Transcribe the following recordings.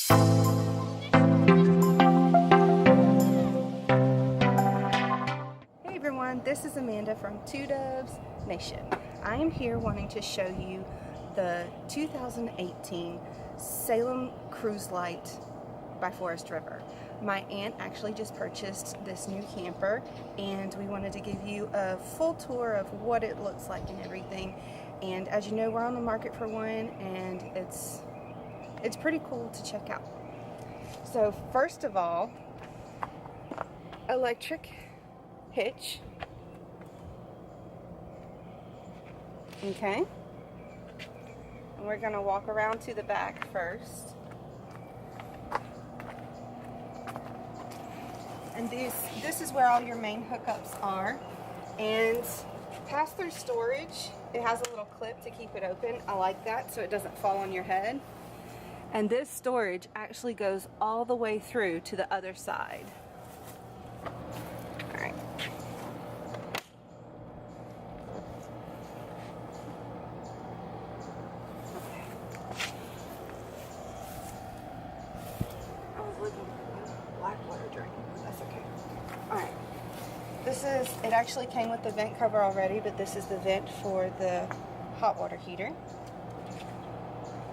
Hey everyone, this is Amanda from Two Doves Nation. I am here wanting to show you the 2018 Salem Cruise Lite by Forest River. My aunt actually just purchased this new camper and we wanted to give you a full tour of what it looks like and everything. And as you know, we're on the market for one and it's pretty cool to check out. So first of all, electric hitch. Okay. And we're gonna walk around to the back first. And this is where all your main hookups are. And pass-through storage, it has a little clip to keep it open. I like that so it doesn't fall on your head. And this storage actually goes all the way through to the other side. All right. Okay. I was looking for a black water drain. That's okay. All right. It actually came with the vent cover already, but this is the vent for the hot water heater.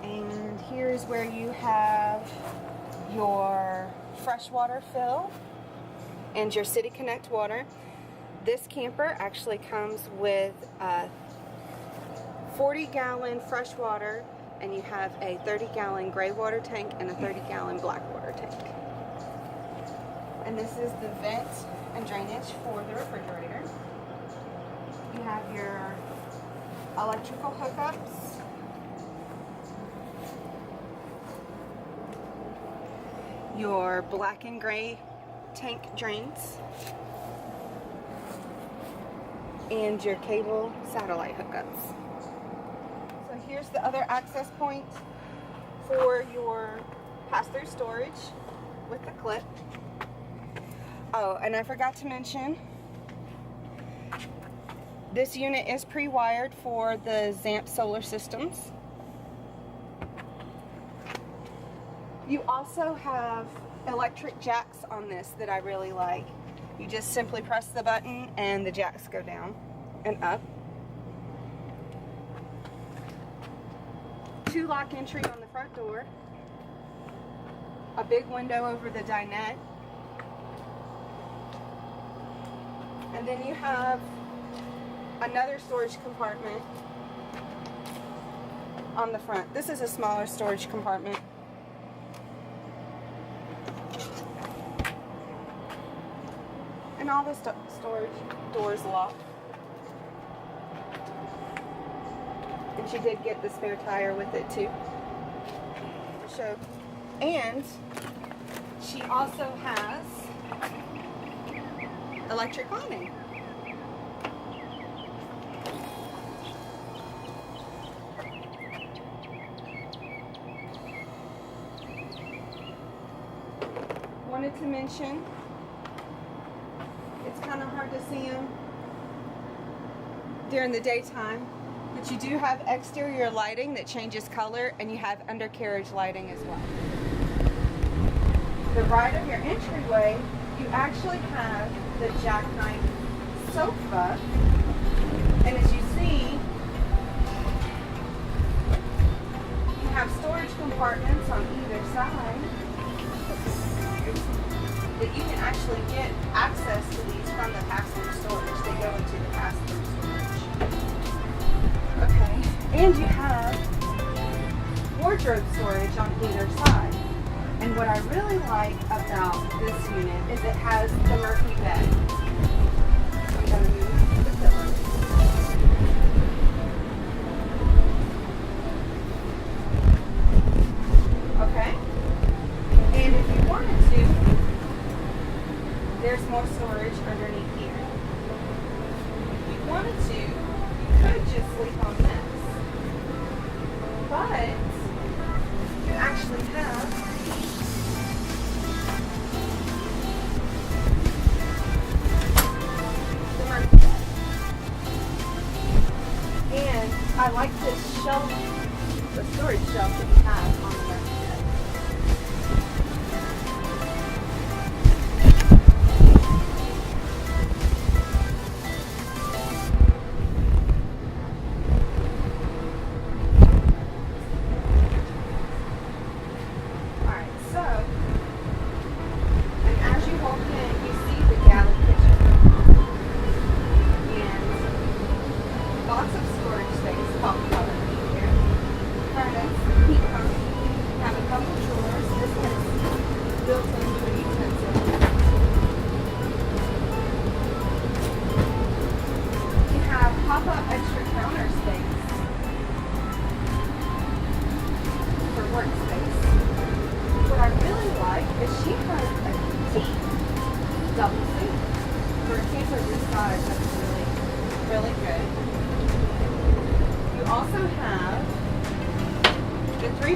And here's where you have your freshwater fill and your City Connect water. This camper actually comes with a 40-gallon freshwater, and you have a 30-gallon gray water tank and a 30-gallon black water tank. And this is the vent and drainage for the refrigerator. You have your electrical hookups. Your black and gray tank drains, and your cable satellite hookups. So here's the other access point for your pass-through storage with the clip. Oh, and I forgot to mention, this unit is pre-wired for the Zamp solar systems. You also have electric jacks on this that I really like. You just simply press the button and the jacks go down and up. 2-lock entry on the front door. A big window over the dinette. And then you have another storage compartment on the front. This is a smaller storage compartment. And all the storage doors locked. And she did get the spare tire with it too. So, and she also has electric awning. Wanted to mention, it's kind of hard to see them during the daytime, but you do have exterior lighting that changes color, and you have undercarriage lighting as well. The right of your entryway, you actually have the jackknife sofa, and as you see, you have storage compartments on either side that you can actually get access to these from the pass-through storage. They go into the pass-through storage. Okay, and you have wardrobe storage on either side. And what I really like about this unit is it has the Murphy bed. I'm going to move the pillows. Okay, and if you wanted to, there's more storage underneath here. If you wanted to, you could just sleep on this. But you actually have the Murphy bed. And I like this shelf, the storage shelf that you have on the Murphy bed.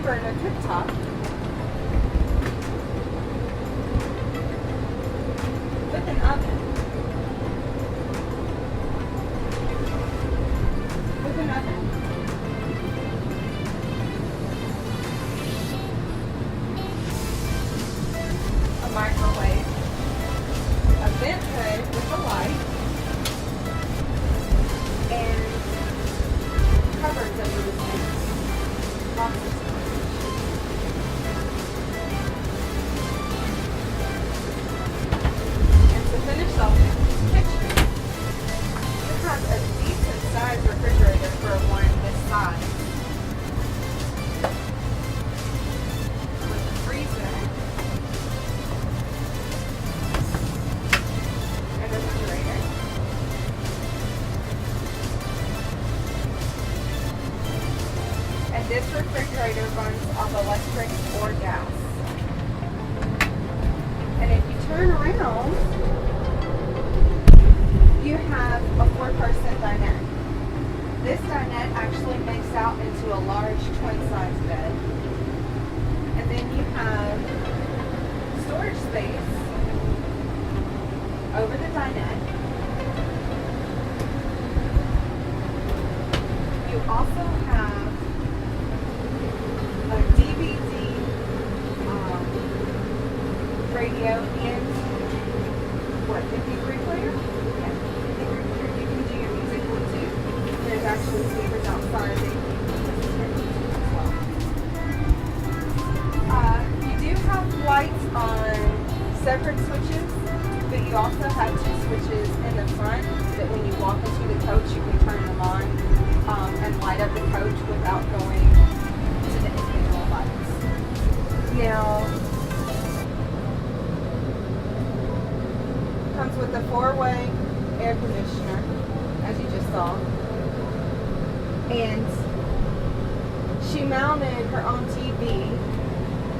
burner cooktop with an oven. A microwave, a vent hood with a light, and cupboards under the sink. Lots of storage. And to finish off the kitchen, it has a decent sized refrigerator for one this size. With a freezer and a refrigerator. And this refrigerator runs off electric or gas. And if you turn around, you have a 4-person dinette. This dinette actually makes out into a large twin-size bed. And then you have storage space over the dinette. You also have a DVD radio and what, 53 player? Yeah, 53 player. You can do your music with too. There's actually speakers outside that you can listen to as well. You do have lights on separate switches, but you also have 2 switches in the front that when you walk into the coach you can turn them on and light up the coach without going to the individual lights. Now, comes with a 4-way air conditioner, as you just saw. And she mounted her own TV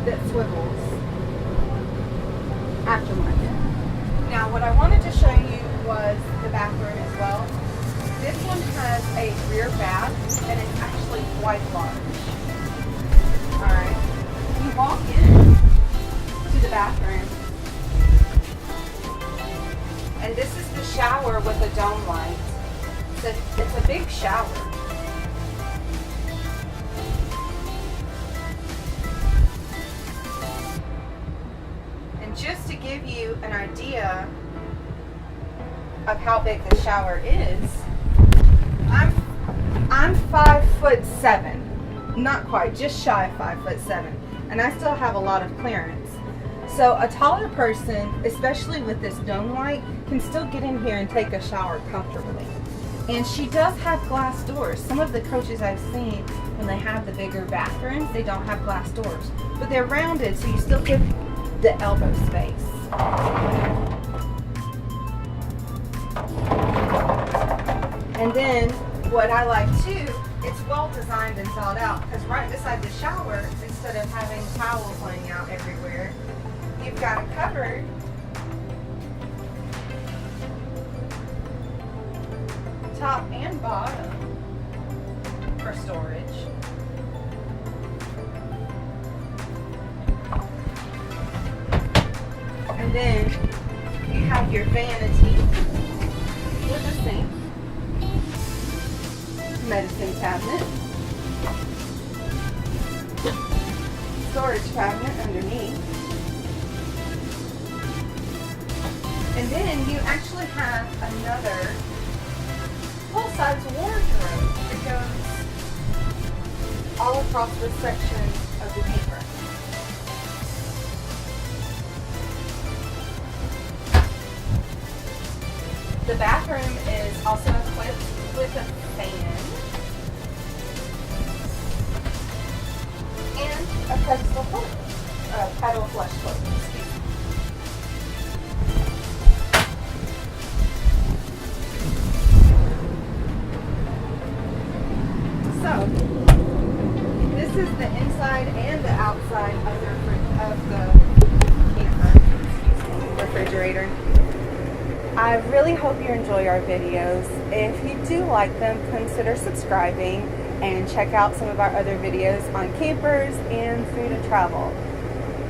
that swivels aftermarket. Now, what I wanted to show you was the bathroom as well. This one has a rear bath, and it's actually quite large. Alright, you walk in to the bathroom, and this is the shower with a dome light. It's a big shower. And just to give you an idea of how big the shower is, I'm 5'7", not quite, just shy of 5'7", and I still have a lot of clearance. So a taller person, especially with this dome light, can still get in here and take a shower comfortably. And she does have glass doors. Some of the coaches I've seen, when they have the bigger bathrooms, they don't have glass doors, but they're rounded, so you still get the elbow space. And then what I like too, it's well designed and thought out, because right beside the shower, instead of having towels laying out everywhere, you've got a cupboard top and bottom for storage. And then you have your vanity with a sink, medicine cabinet, storage cabinet underneath, and then you actually have another full-size wardrobe that goes all across this section of the paper. The bathroom is also equipped with a fan and a pedestal toilet, pedal flush toilet, excuse me. So, this is the inside and the outside of the refrigerator. I really hope you enjoy our videos. If you do like them, consider subscribing and check out some of our other videos on campers and food and travel.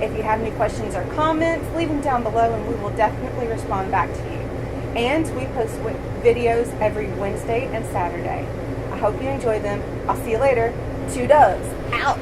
If you have any questions or comments, leave them down below and we will definitely respond back to you. And we post videos every Wednesday and Saturday. I hope you enjoy them. I'll see you later. 2 Doves out.